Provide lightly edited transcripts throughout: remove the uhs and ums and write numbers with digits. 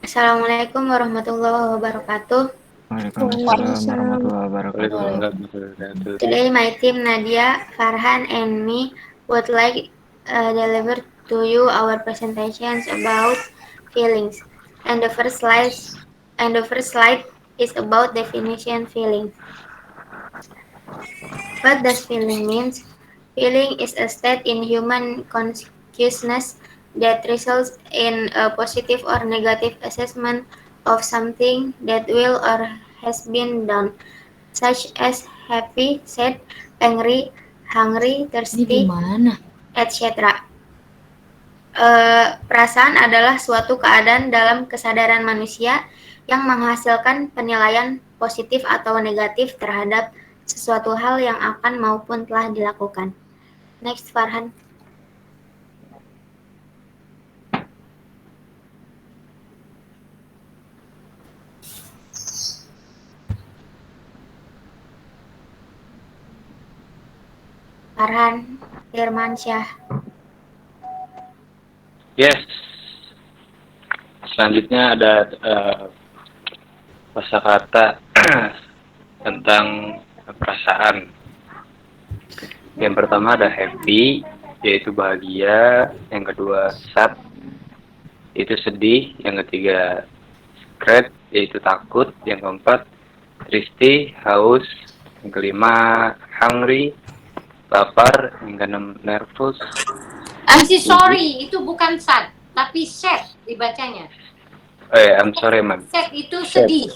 Assalamualaikum warahmatullahi wabarakatuh. Waalaikumsalam warahmatullahi wabarakatuh. Today my team Nadia, Farhan and me would like deliver to you our presentations about feelings. And the first slide is about definition feelings. What does feeling means? Feeling is a state in human consciousness that results in a positive or negative assessment of something that will or has been done, such as happy, sad, angry, hungry, Ini thirsty, gimana? etc. Perasaan adalah suatu keadaan dalam kesadaran manusia yang menghasilkan penilaian positif atau negatif terhadap sesuatu hal yang akan maupun telah dilakukan. Next, Farhan. Farhan Firmansyah. Yes. Selanjutnya ada kosakata tentang perasaan. Yang pertama ada happy, yaitu bahagia. Yang kedua sad, yaitu sedih. Yang ketiga sad, yaitu takut. Yang keempat thirsty, haus. Yang kelima hungry, lapar. Yang keenam nervous. I'm sorry, itu bukan sad, tapi sad dibacanya. I'm sorry, ma'am. Sad itu sedih,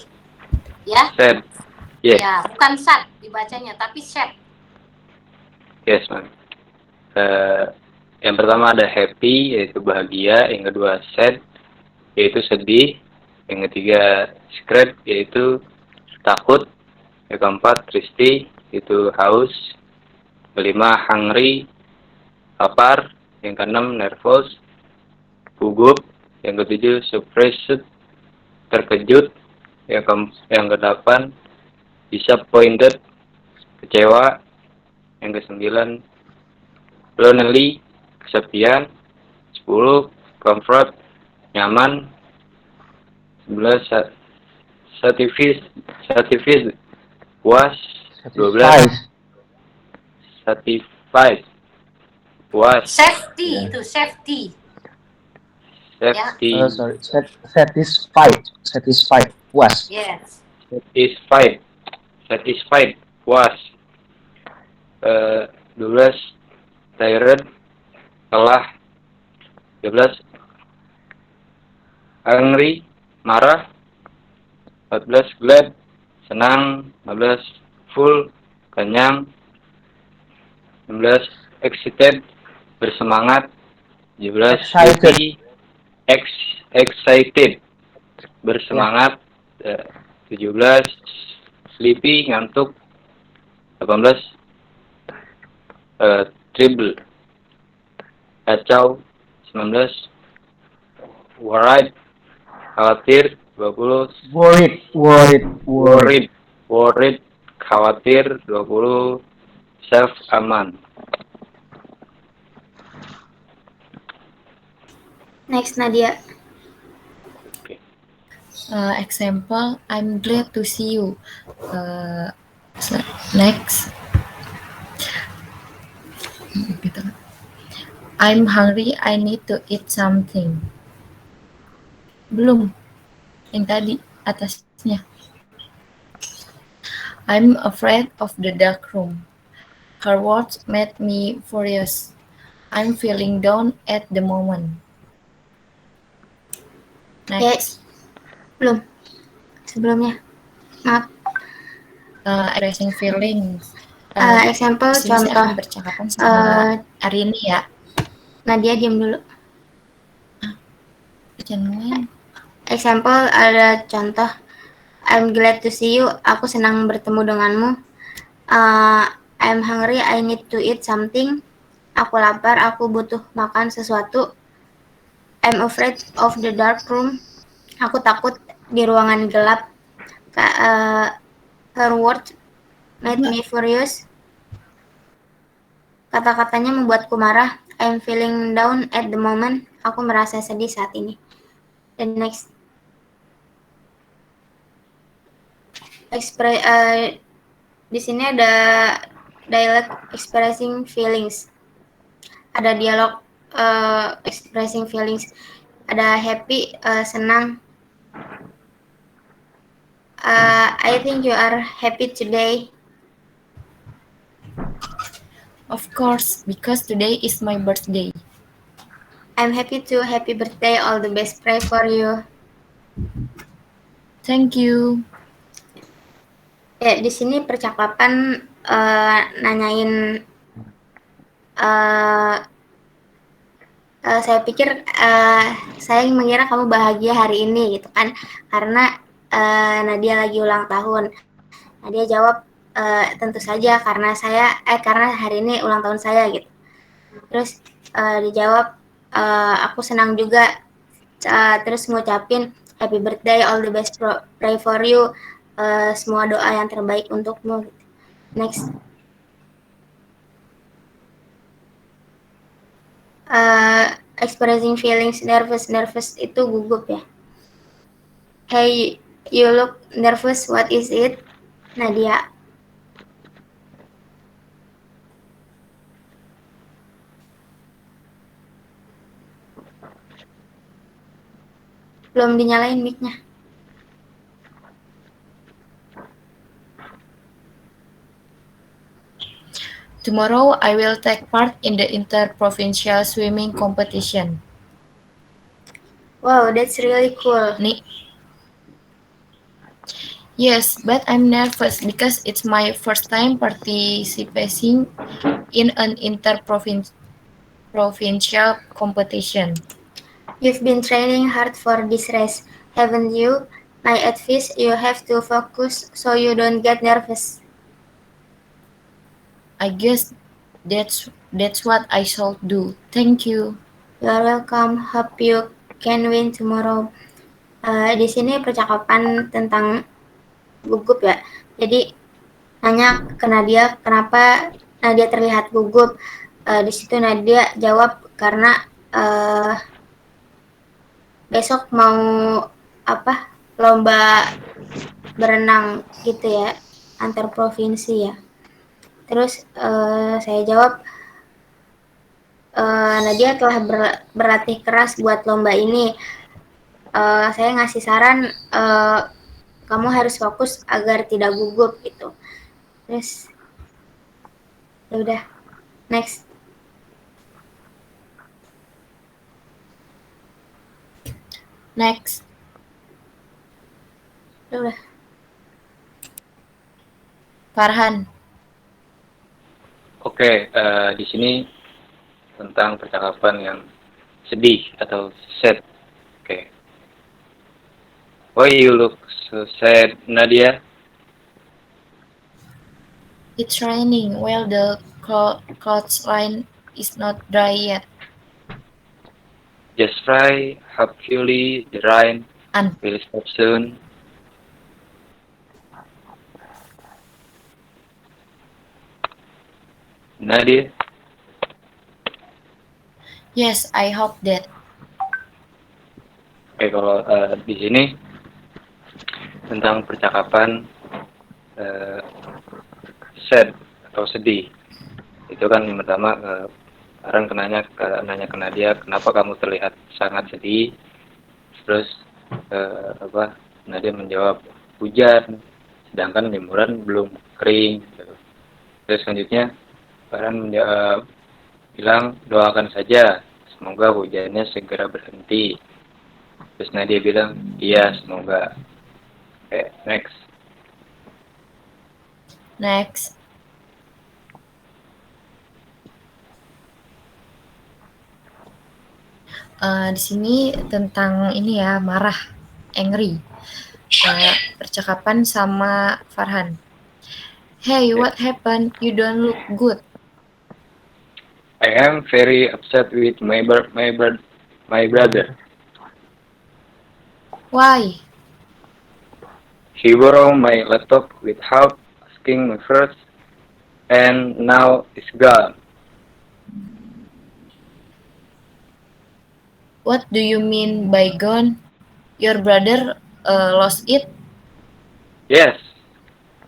ya? Sad, yes. Ya, bukan sad dibacanya, tapi sad. Yes, ma'am. Yang pertama ada happy, yaitu bahagia. Yang kedua sad, yaitu sedih. Yang ketiga sad, yaitu takut. Yang keempat thirsty, yaitu haus. Kelima hungry, lapar. Yang keenam nervous, gugup. Yang ketujuh surprised, terkejut. Yang kedelapan disappointed, kecewa. Yang kesembilan lonely, kesepian. 10 comfort, nyaman. 11 satisfied, puas. 12 satisfied, puas. Safety, itu safety. Safety, satisfied, puas. Yes. satisfied, puas. 12 tired, lelah. 13 angry, marah. 14 glad, senang. 15 full, kenyang. 16 excited, bersemangat. 17 excited, bersemangat. 17 sleepy, ngantuk. 18 trouble, kacau. 19 worried, khawatir. 20 worried, khawatir. 20 self, aman. Next, Nadia. Example, I'm glad to see you. Next. I'm hungry, I need to eat something. Belum. Yang tadi, atasnya. I'm afraid of the dark room. Her words made me furious. I'm feeling down at the moment. Next. Belum. Sebelumnya. Maaf. Expressing feelings. Example, contoh. Bercakapan sama Arini ya. Nadia diam dulu. Jangan. Example ada contoh. I'm glad to see you. Aku senang bertemu denganmu. I'm hungry. I need to eat something. Aku lapar. Aku butuh makan sesuatu. I'm afraid of the dark room. Aku takut di ruangan gelap. Her words made me furious. Kata-katanya membuatku marah. I'm feeling down at the moment. Aku merasa sedih saat ini. The next. Di sini ada dialog expressing feelings. Ada dialog expressing feelings. Ada happy, senang. I think you are happy today. Of course, because today is my birthday. I'm happy too. Happy birthday. All the best. Pray for you. Thank you. Ya, di sini percakapan nanyain. Saya pikir saya mengira kamu bahagia hari ini gitu kan, karena Nadia lagi ulang tahun. Nadia jawab tentu saja karena hari ini ulang tahun saya gitu. Terus dijawab aku senang juga, terus ngucapin happy birthday, all the best, pray for you, semua doa yang terbaik untukmu. Next. Expressing feelings, nervous itu gugup ya. Hey, you look nervous, what is it? Nadia. Belum dinyalain mic-nya. Tomorrow I will take part in the interprovincial swimming competition. Wow, that's really cool. Yes, but I'm nervous because it's my first time participating in an interprovincial competition. You've been training hard for this race, haven't you? My advice, you have to focus so you don't get nervous. I guess that's what I should do. Thank you. You are welcome. Hope you can win tomorrow. Di sini percakapan tentang gugup ya. Jadi nanya ke Nadia kenapa Nadia terlihat gugup. Di situ Nadia jawab karena besok mau lomba berenang gitu ya, antar provinsi ya. Terus saya jawab Nadia telah berlatih keras buat lomba ini. Saya ngasih saran kamu harus fokus agar tidak gugup gitu. Terus ya udah, next. Udah. Farhan. Oke, di sini tentang percakapan yang sedih atau sad. Oke. Why you look so sad, Nadia? It's raining. Well, the clouds line is not dry yet. Just pray, hopefully the rain will stop soon. Nadia? Yes, I hope that. Oke, kalau di sini tentang percakapan sad atau sedih, itu kan pertama Farhan nanya ke Nadia, kenapa kamu terlihat sangat sedih? Terus Nadia menjawab hujan, sedangkan limuran belum kering. Terus selanjutnya Farhan bilang doakan saja, semoga hujannya segera berhenti. Terus Nadia bilang iya semoga. Oke, next. Di sini tentang ini ya, marah, angry. Percakapan sama Farhan. Hey, what happened? You don't look good. I am very upset with my brother. Why? He borrowed my laptop without asking me first, and now it's gone. What do you mean by gone? Your brother lost it? Yes,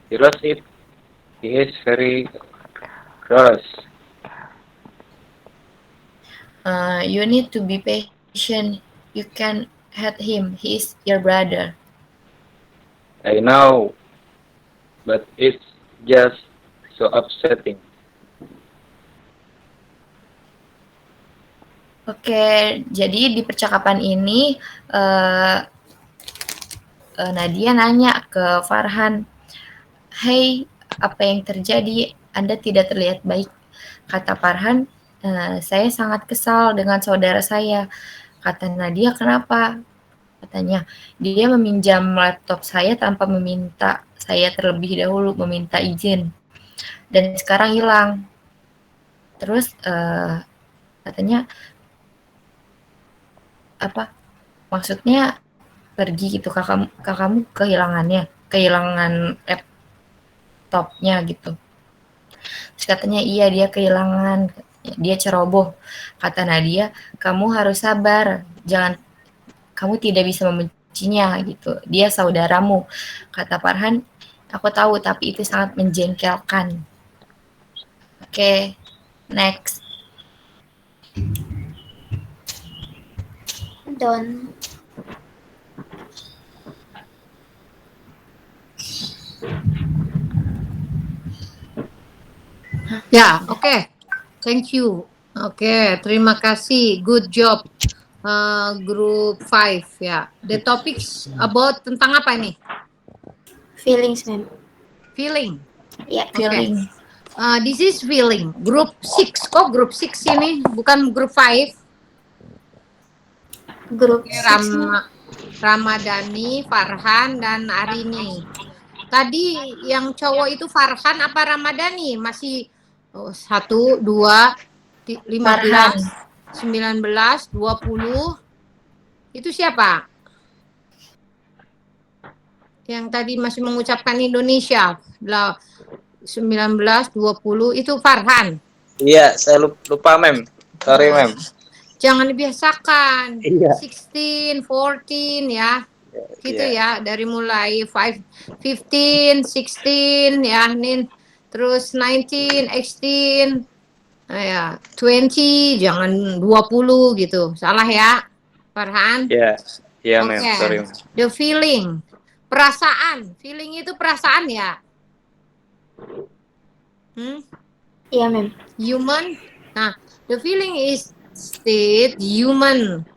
He lost it. He is very cross. You need to be patient. You can hate him. He is your brother. I know, but it's just so upsetting. Oke, jadi di percakapan ini Nadia nanya ke Farhan, "Hey, apa yang terjadi? Anda tidak terlihat baik." Kata Farhan, "Saya sangat kesal dengan saudara saya." Kata Nadia, "Kenapa?" Katanya, "Dia meminjam laptop saya tanpa meminta saya terlebih dahulu meminta izin. Dan sekarang hilang." Terus katanya, apa maksudnya pergi gitu, kakakmu kehilangan laptopnya gitu. Terus katanya, "Iya, dia kehilangan, dia ceroboh." Kata Nadia, "Kamu harus sabar, kamu tidak bisa membencinya gitu, dia saudaramu." Kata Farhan, "Aku tahu, tapi itu sangat menjengkelkan." Oke, next. Don. Ya, oke. Thank you. Oke, terima kasih. Good job. Group 5 ya. The topics about tentang apa ini? Feelings, ma'am. Feeling. Ya, Feeling. This is feeling. Group 6. Kok group 6 ini? Bukan group 5. grup Oke, 6. Ramadhani, Farhan, dan Arini. Tadi yang cowok itu Farhan apa Ramadhani? Masih 1, 2, 15, 19, 20. Itu siapa? Yang tadi masih mengucapkan Indonesia. 19, 20 itu Farhan. Iya, saya lupa, Mem. Sorry, Mem. Jangan dibiasakan. Iya. 16, 14 ya. Gitu Iya. ya, dari mulai 15, 16 ya, nih. Terus 19, 18. Nah, ya, 20, jangan 20 gitu. Salah ya, Farhan? Iya. Iya, Mem. Oke. Sorry, Mem. The feeling. Perasaan. Feeling itu perasaan ya? Iya, ma'am. Human. Nah, the feeling is state human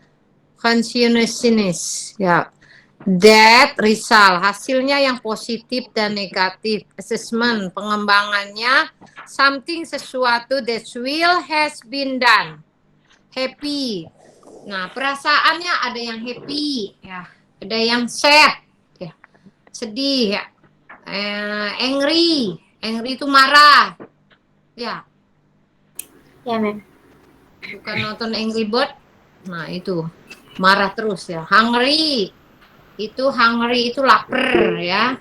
consciousness. Ya. That result. Hasilnya yang positif dan negatif. Assessment. Pengembangannya. Something, sesuatu that will has been done. Happy. Nah, perasaannya ada yang happy. Ya. Ada yang sad. Ya. Sedih. Ya. Angry. Angry itu marah. Ya. Ya, ma'am. Bukan nonton Angry Bird. Nah, itu. Marah terus ya. Hungry. Hungry itu lapar ya.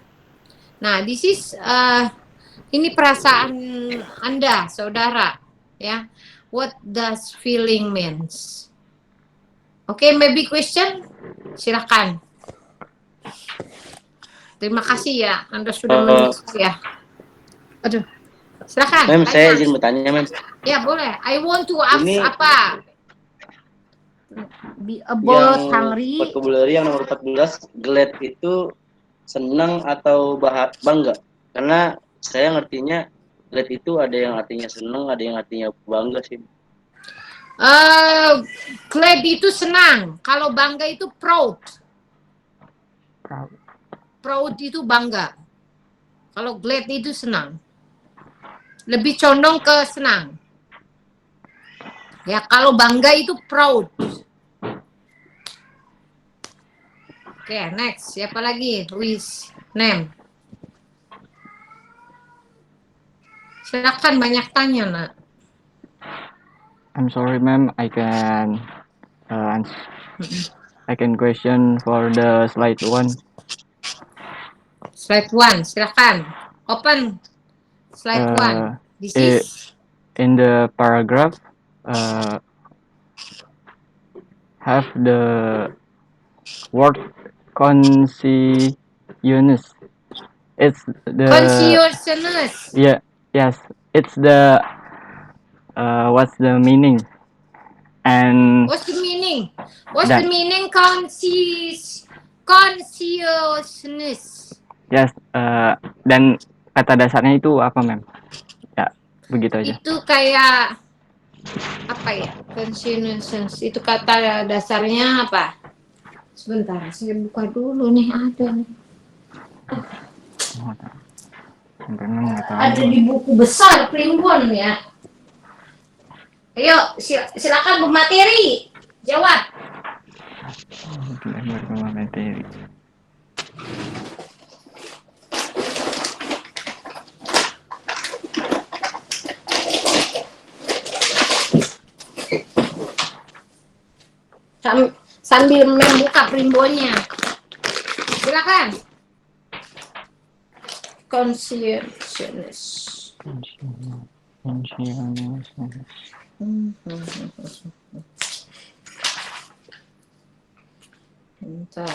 Nah, this is ini perasaan Anda, saudara, ya. What does feeling means? Oke, maybe question? Silakan. Terima kasih ya, Anda sudah menjawab ya. Aduh, silakan. Mem, saya izin bertanya, Mem. Ya, boleh. I want to ask Ini apa? About yang hungry. vocabulary yang nomor 14, glad itu senang atau bangga? Karena saya ngertinya glad itu ada yang artinya senang, ada yang artinya bangga sih. Glad itu senang. Kalau bangga itu proud. Proud itu bangga. Kalau glad itu senang. Lebih condong ke senang. Ya, kalau bangga itu proud. Oke, next. Siapa lagi? Luis. Name. Silakan, banyak tanya, nak. I'm sorry, ma'am. I can question for the slide 1. Slide 1, silakan. Open slide 1. This is in the paragraph have the word consciousness. It's the Consciousness. yeah, yes. It's the what's the meaning? And What's the meaning? What's that the meaning consciousness? yes, dan kata dasarnya itu apa, Mem? Ya, begitu aja. Itu kayak apa ya? Consciousness itu kata dasarnya apa? Sebentar, saya buka dulu nih, ada nih. Ada di buku besar Primbon ya. Ayo, silakan Bu Materi. Jawab. Materi. Sambil membuka primbonnya. Silakan. Consciousness. Bentar.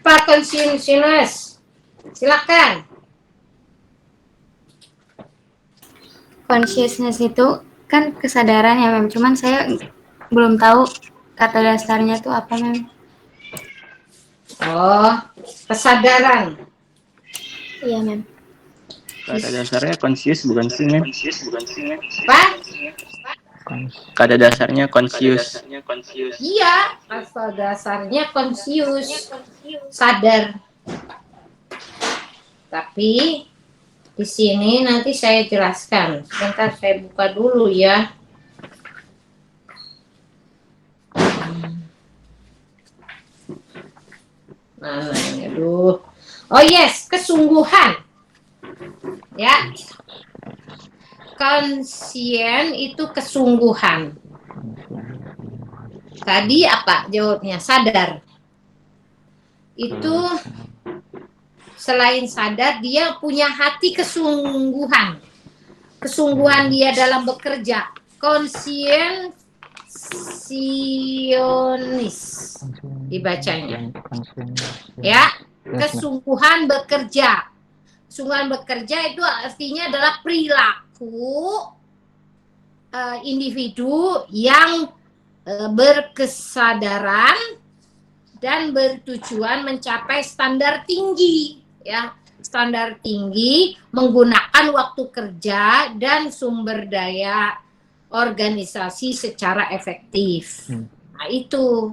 Apa consciousness? Silakan. Consciousness itu kan kesadaran ya, Mem. Cuman saya belum tahu kata dasarnya itu apa, Mem. Oh, kesadaran. Iya, Mem. Kata dasarnya conscious bukan sih, Mem? Apa? Kata dasarnya conscious. Iya, kata dasarnya conscious, sadar. Tapi di sini nanti saya jelaskan. Sebentar saya buka dulu ya. Mana ini? Aduh. Oh yes, kesungguhan. Ya. Konsien itu kesungguhan. Tadi apa jawabnya? Sadar. Itu selain sadar, dia punya hati kesungguhan. Kesungguhan dia dalam bekerja. Konsiensionis dibacanya. Ya, kesungguhan bekerja. Kesungguhan bekerja itu artinya adalah perilaku individu yang berkesadaran dan bertujuan mencapai standar tinggi, ya, standar tinggi menggunakan waktu kerja dan sumber daya organisasi secara efektif. Nah, itu.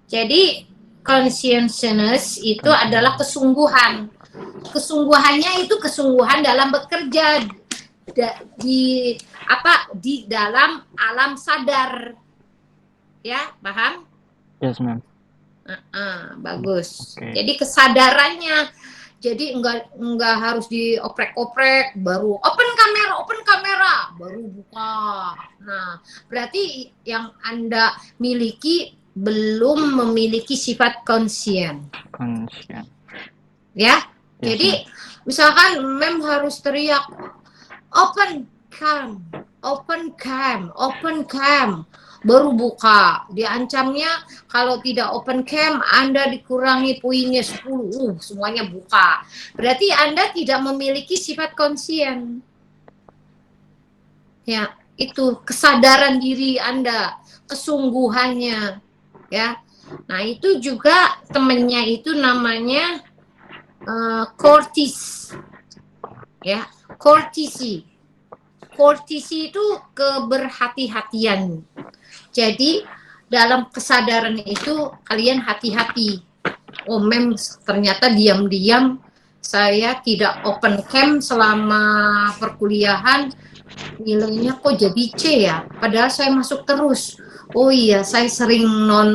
Jadi conscientiousness itu adalah kesungguhan. Kesungguhannya itu kesungguhan dalam bekerja di dalam alam sadar. Ya, paham? Yes, Ma'am. Bagus. Okay. Jadi kesadarannya, jadi enggak harus dioprek-oprek baru open kamera baru buka. Nah, berarti yang Anda miliki belum memiliki sifat konsien. Ya. Yes, Jadi misalkan Mem harus teriak open cam baru buka. Diancamnya kalau tidak open cam Anda dikurangi poinnya 10. Semuanya buka. Berarti Anda tidak memiliki sifat konsien. Ya, itu kesadaran diri Anda, kesungguhannya, ya. Nah, itu juga temennya itu namanya kortis. Ya, kortisi. Kortisi itu keberhati-hatian. Jadi dalam kesadaran itu kalian hati-hati. Oh, Mem ternyata diam-diam saya tidak open cam selama perkuliahan, nilainya kok jadi C ya? Padahal saya masuk terus. Oh iya, saya sering non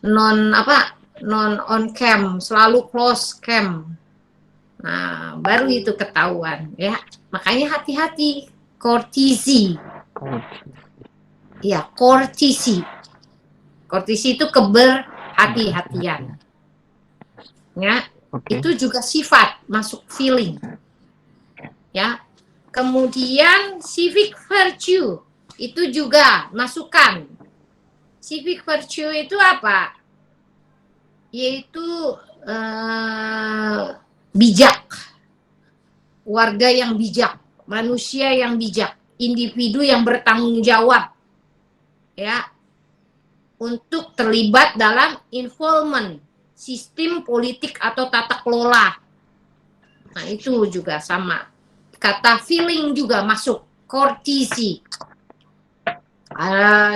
on cam, selalu close cam. Nah, baru itu ketahuan ya. Makanya hati-hati, kortisi Ya, courtesy. Courtesy itu keberhati-hatian. Ya, Oke. itu juga sifat, masuk feeling. Ya. Kemudian civic virtue itu juga masukan. Civic virtue itu apa? Yaitu bijak. Warga yang bijak, manusia yang bijak, individu yang bertanggung jawab. Ya. Untuk terlibat dalam involvement sistem politik atau tata kelola. Nah, itu juga sama. Kata feeling juga masuk, courtesy,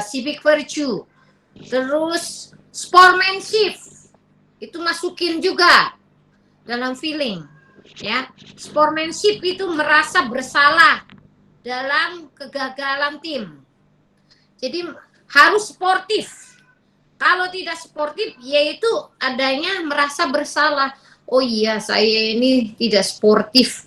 civic virtue, terus sportsmanship, itu masukin juga dalam feeling, ya. Sportsmanship itu merasa bersalah dalam kegagalan tim. Jadi harus sportif. Kalau tidak sportif, yaitu adanya merasa bersalah. Oh iya, saya ini tidak sportif.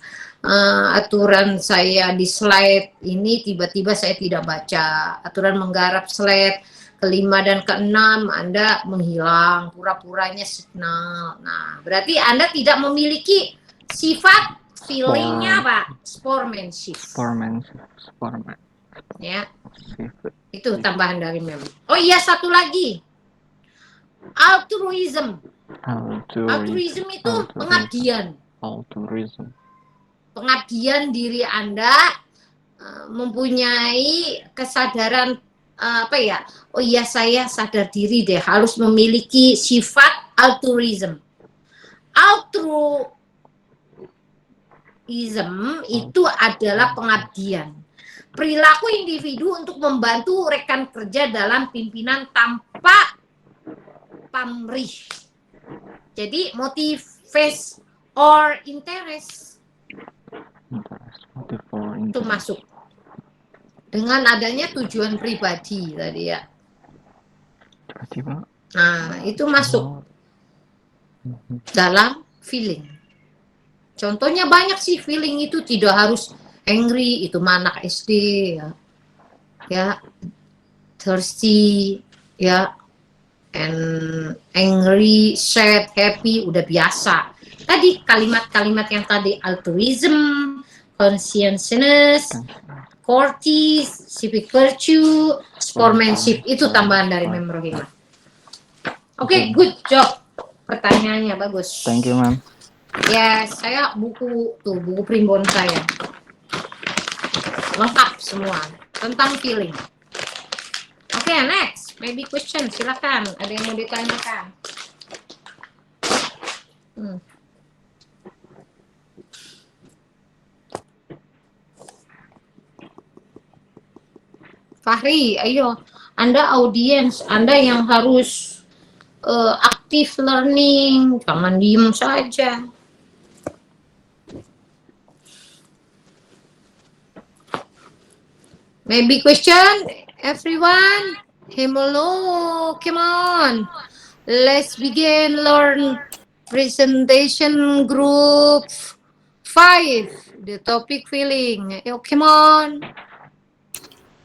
Aturan saya di slide ini tiba-tiba saya tidak baca. Aturan menggarap slide kelima dan keenam Anda menghilang, pura-puranya signal. Nah, berarti Anda tidak memiliki sifat feelingnya Pak, sportsmanship. Ya, itu tambahan dari Mem. Oh iya, satu lagi, altruism. Altruism itu pengabdian. Pengabdian diri Anda, mempunyai kesadaran apa ya? Oh iya, saya sadar diri deh, harus memiliki sifat altruism. Altruism itu adalah pengabdian. Perilaku individu untuk membantu rekan kerja dalam pimpinan tanpa pamrih. Jadi motivasi or interest itu masuk dengan adanya tujuan pribadi tadi ya. Nah, itu masuk dalam feeling. Contohnya banyak sih, feeling itu tidak harus angry, itu anak SD ya. Ya, thirsty ya, and angry, sad, happy udah biasa. Tadi kalimat-kalimat yang tadi, altruism, conscientiousness, courtesy, civic virtue, sportsmanship, itu tambahan dari Mem Rohimah. Oke, good job. Pertanyaannya bagus. Thank you, Ma'am. Ya, saya buku primbon saya. Lengkap semua tentang feeling. Oke, next. Maybe question, silakan. Ada yang mau ditanyakan? Fahri, ayo. Anda audiens, Anda yang harus aktif learning, jangan diem saja. Maybe question, everyone? Hello, come on. Let's begin learn presentation group 5, the topic feeling. Ayo, come on.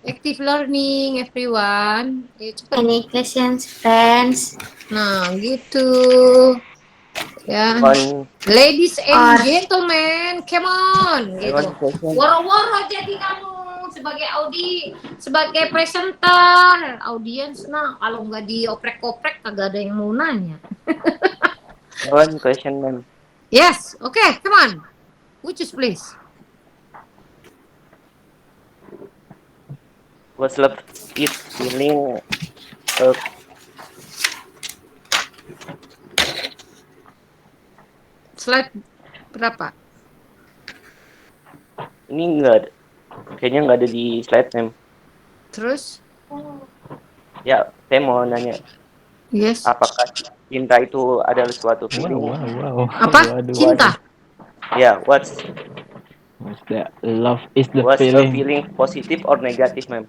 Active learning, everyone. Ayo, cepat. Any questions, friends? Nah, gitu. Ya. Ladies and gentlemen, come on. Gitu. Woro-woro jadi kamu sebagai presenter, audiens. Nah, kalau nggak dioprek-oprek kagak ada yang mau nanya. One question, ma'am. Yes, okay, come on. Which is please. What's love is feeling Slide berapa? ini enggak ada. Kayaknya nggak ada di slide, ma'am. Terus? Ya, saya mau nanya. Yes. Apakah cinta itu adalah suatu feeling? Apa? Cinta? Ya, what's the love is the the feeling. feeling positive or negative, ma'am?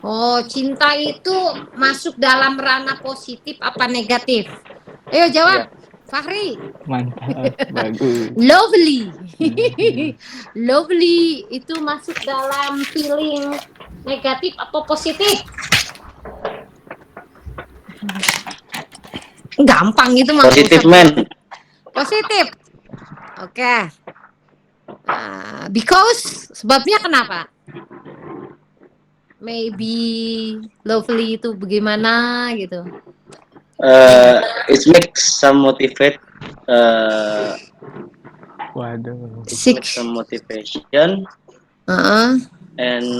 Oh, cinta itu masuk dalam ranah positif apa negatif? Ayo jawab, Fahri. Mantap, bagus. Lovely. Lovely itu masuk dalam feeling Negatif atau positif? Gampang itu mah. Positif, men. Positif. Oke. Because sebabnya kenapa? Maybe lovely itu bagaimana gitu. It makes some motivate. Waduh. It makes some motivation and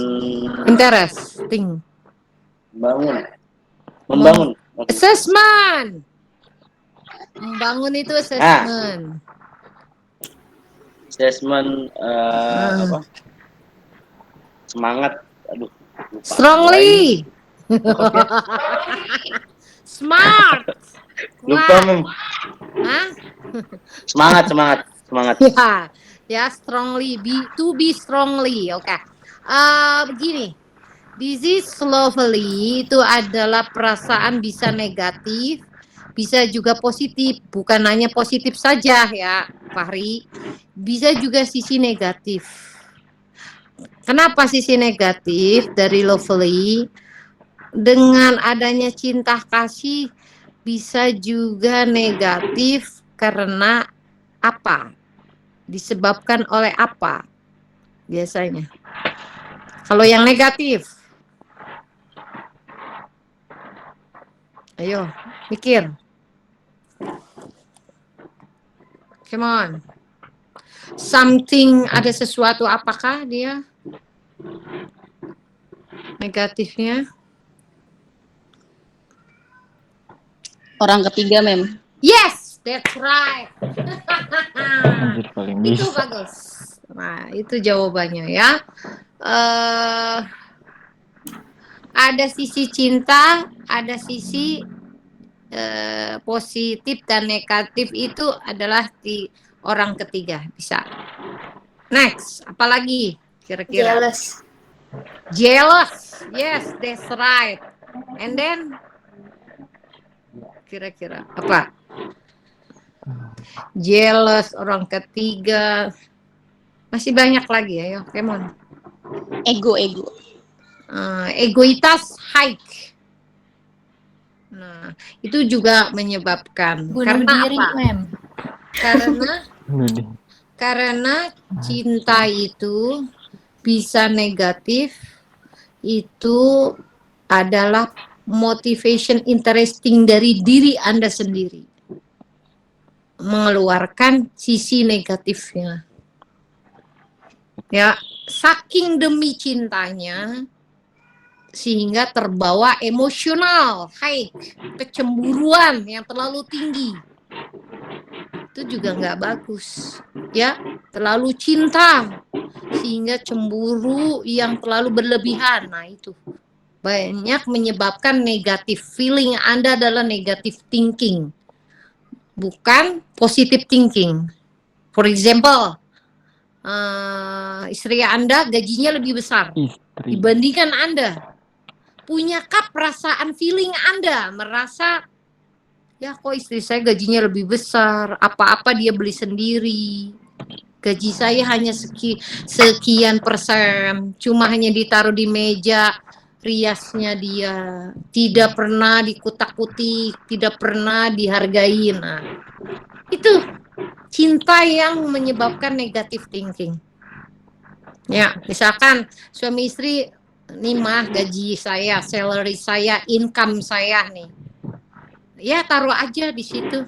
Interesting. Membangun. Assessment. Membangun itu assessment. Assessment apa? Semangat. Aduh. Lupa. Strongly. Smart. Lupa, Mem. Hah? Semangat. Ya, strongly. To be strongly. Oke. Begini. This is lovely itu adalah perasaan bisa negatif, bisa juga positif. Bukan hanya positif saja ya, Fahri. Bisa juga sisi negatif. Kenapa sisi negatif dari lovely? Dengan adanya cinta kasih bisa juga negatif karena apa? Disebabkan oleh apa? Biasanya. Kalau yang negatif, ayo mikir. Come on. Something, ada sesuatu, apakah dia negatifnya? Orang ketiga, Mem. Yes, that's right. Anjir, paling Itu bisa. bagus. Nah, itu jawabannya ya. Ada sisi cinta, ada sisi positif dan negatif, itu adalah di orang ketiga bisa. Next, apalagi kira-kira? Jealous. Yes, that's right. And then kira-kira apa? Jealous, orang ketiga. Masih banyak lagi ya, come on. Ego. Egoitas hike. Nah, itu juga menyebabkan. Bunuh Karena diri, apa? Mem. Karena cinta itu bisa negatif, itu adalah motivation interesting dari diri Anda sendiri. Mengeluarkan sisi negatifnya. Ya, saking demi cintanya sehingga terbawa emosional, kecemburuan yang terlalu tinggi. Itu juga nggak bagus. Ya, terlalu cinta sehingga cemburu yang terlalu berlebihan. Nah, itu banyak menyebabkan negatif feeling Anda adalah negative thinking, bukan positive thinking. For example, istri Anda gajinya lebih besar dibandingkan Anda. Punyakah perasaan feeling Anda merasa, ya kok istri saya gajinya lebih besar, apa-apa dia beli sendiri, gaji saya hanya sekian persen, cuma hanya ditaruh di meja riasnya dia, tidak pernah dikutak-kutik, tidak pernah dihargai. Nah, itu cinta yang menyebabkan negative thinking. Ya, misalkan suami istri, nih mah gaji saya, salary saya, income saya nih. Ya taruh aja di situ,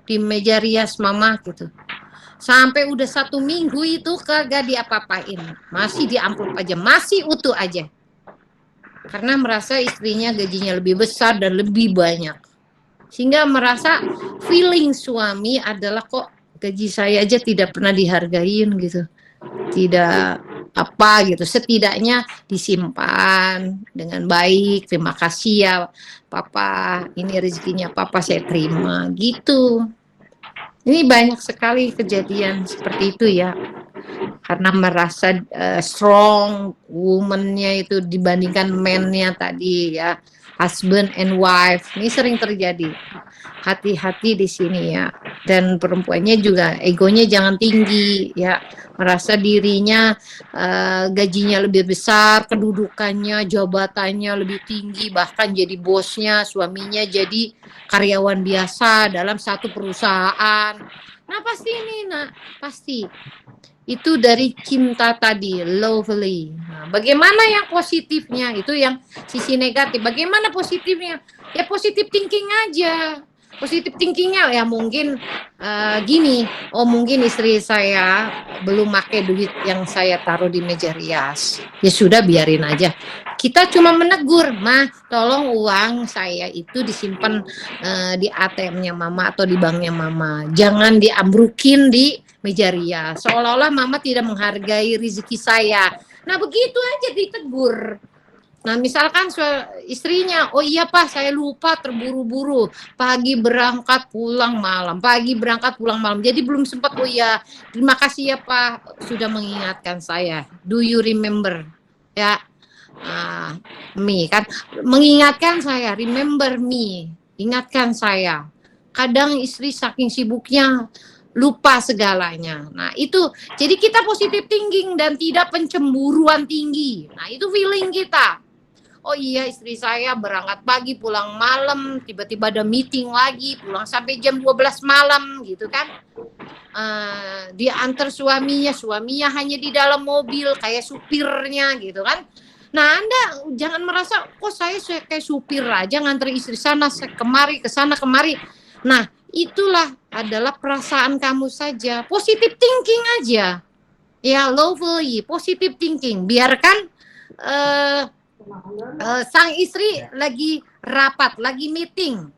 di meja rias mama gitu. Sampai udah 1 minggu itu kagak diapa-apain. Masih diamplop aja, masih utuh aja. Karena merasa istrinya gajinya lebih besar dan lebih banyak. Sehingga merasa feeling suami adalah kok gaji saya aja tidak pernah dihargain gitu. Tidak apa gitu, setidaknya disimpan dengan baik, terima kasih ya papa, ini rezekinya papa saya terima gitu. Ini banyak sekali kejadian seperti itu ya, karena merasa strong woman-nya itu dibandingkan man-nya tadi ya, husband and wife. Ini sering terjadi. Hati-hati di sini ya. Dan perempuannya juga egonya jangan tinggi ya, merasa dirinya gajinya lebih besar, kedudukannya, jabatannya lebih tinggi, bahkan jadi bosnya, suaminya jadi karyawan biasa dalam satu perusahaan. Nah pasti ini, pasti itu dari cinta tadi, lovely. Nah, bagaimana yang positifnya? Itu yang sisi negatif. Bagaimana positifnya? Ya positif thinking aja. Positif thinkingnya ya mungkin gini, oh mungkin istri saya belum pakai duit yang saya taruh di meja rias. Ya sudah biarin aja. Kita cuma menegur, mah tolong uang saya itu disimpan di ATM-nya mama atau di banknya mama. Jangan diambrukin di meja rias. Seolah-olah mama tidak menghargai rezeki saya. Nah begitu aja ditegur. Nah misalkan istrinya, oh iya pak saya lupa terburu-buru, pagi berangkat pulang malam, pagi berangkat pulang malam, jadi belum sempat, oh iya terima kasih ya pak sudah mengingatkan saya, do you remember ya, me kan, mengingatkan saya, remember me, ingatkan saya. Kadang istri saking sibuknya lupa segalanya. Nah itu, jadi kita positif thinking dan tidak pencemburuan tinggi. Nah itu feeling kita. Oh iya istri saya berangkat pagi pulang malam, tiba-tiba ada meeting lagi, pulang sampai jam 12 malam gitu kan. Dia antar suaminya hanya di dalam mobil kayak supirnya gitu kan. Nah Anda jangan merasa, kok saya kayak supir aja nganter istri sana kemari, ke sana kemari. Nah itulah adalah perasaan kamu saja, positive thinking aja. Ya lovely, positive thinking. Biarkan sang istri lagi rapat, lagi meeting,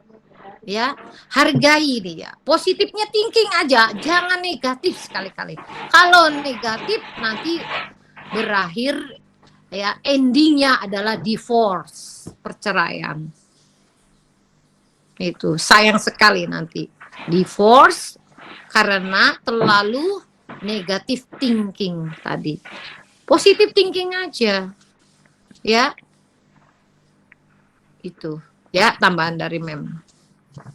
ya hargai dia. Positifnya thinking aja, jangan negatif sekali-kali. Kalau negatif nanti berakhir ya endingnya adalah divorce, perceraian. Itu sayang sekali nanti divorce karena terlalu negatif thinking tadi. Positif thinking aja. Ya, itu ya tambahan dari Mem.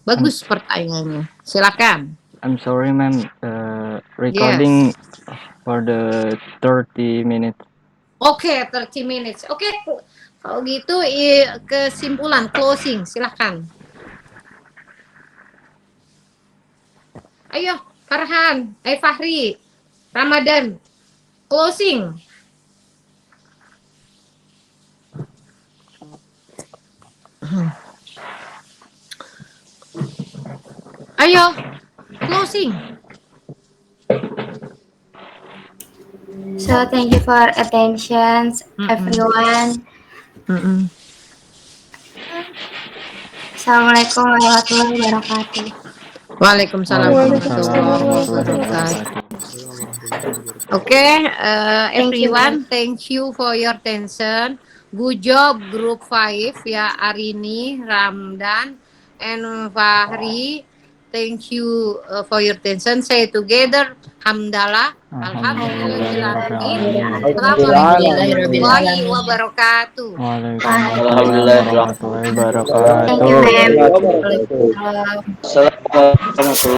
Bagus pertanyaannya. Silakan. I'm sorry, ma'am. Recording for the 30 minutes. Oke, 30 minutes. Oke, kalau gitu kesimpulan closing, silakan. Ayo, Farhan, Fahri, Ramadan, closing. Ayo, closing. So thank you for attention, everyone. Assalamualaikum warahmatullahi wabarakatuh. Waalaikumsalam warahmatullahi wabarakatuh. Okay, everyone, thank you for your attention. Good job, Group 5 ya, Arini, Ramdan, and Fahri. Thank you for your attention. Say together, Hamdalah, Alhamdulillahirrahmanirrahim. Assalamualaikum warahmatullahi wabarakatuh. Waalaikumsalam warahmatullahi wabarakatuh. Thank you, ma'am. Assalamualaikum.